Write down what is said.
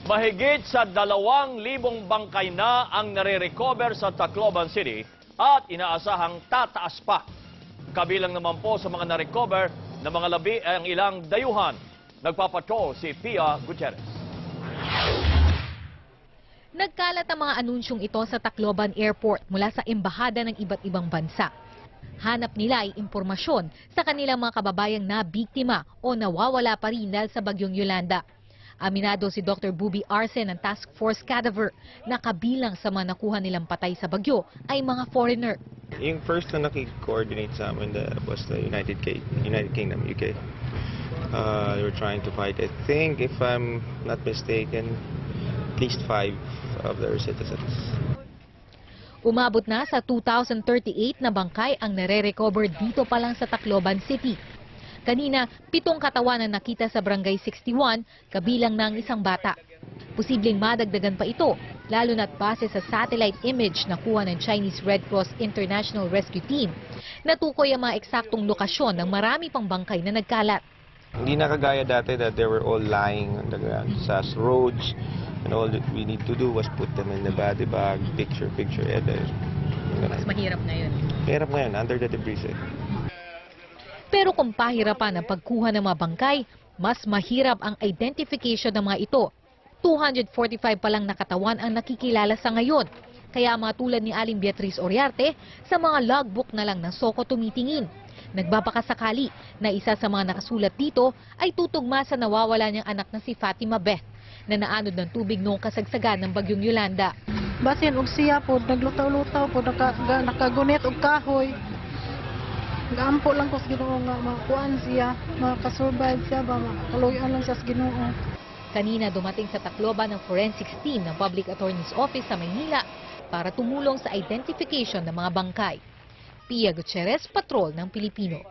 Mahigit sa 2,000 bangkay na ang nare-recover sa Tacloban City at inaasahang tataas pa. Kabilang naman po sa mga na-recover na mga labi ang ilang dayuhan. Nagpapatrol si Pia Gutierrez. Nagkalat ang mga anunsyong ito sa Tacloban Airport mula sa embahada ng iba't ibang bansa. Hanap nila ay impormasyon sa kanilang mga kababayang na biktima o nawawala pa rin dahil sa bagyong Yolanda. Aminado si Dr. Bubi Arce ng Task Force Cadaver na kabilang sa mga nakuha nilang patay sa bagyo ay mga foreigner. Yung first na nakikoordinate sa amin was the United Kingdom, UK. They were trying to fight, I think, if I'm not mistaken, at least 5 of their citizens. Umabot na sa 2,038 na bangkay ang nare-recover dito pa lang sa Tacloban City. Kanina, 7 katawan na nakita sa Barangay 61, kabilang ng isang bata. Posibleng madagdagan pa ito, lalo na't base sa satellite image na kuha ng Chinese Red Cross International Rescue Team. Natukoy ang mga eksaktong lokasyon ng marami pang bangkay na nagkalat. Hindi na kagaya dati that they were all lying on the ground sa roads, and all that we need to do was put them in the body bag, picture. Mas mahirap na yun. Mahirap ngayon, under the debris. Pero kung pahirapan ang pagkuha ng mga bangkay, mas mahirap ang identification ng mga ito. 245 pa lang nakatawan ang nakikilala sa ngayon. Kaya mga tulad ni Aling Beatriz Oriarte, sa mga logbook na lang ng Soko tumitingin. Nagbabakasakali na isa sa mga nakasulat dito ay tutugma sa nawawala niyang anak na si Fatima Beth na naanod ng tubig noong kasagsagan ng bagyong Yolanda. Basin og siya po, naglutaw-lutaw po, nakagunit og kahoy. Gaampo lang ko sa Ginoo nga makuan siya, makasurvive siya ba, makaluyan lang siya sa Ginoo. Kanina dumating sa Tacloban ng forensics team ng Public Attorney's Office sa Maynila para tumulong sa identification ng mga bangkay. Pia Gutierrez, Patrol ng Pilipino.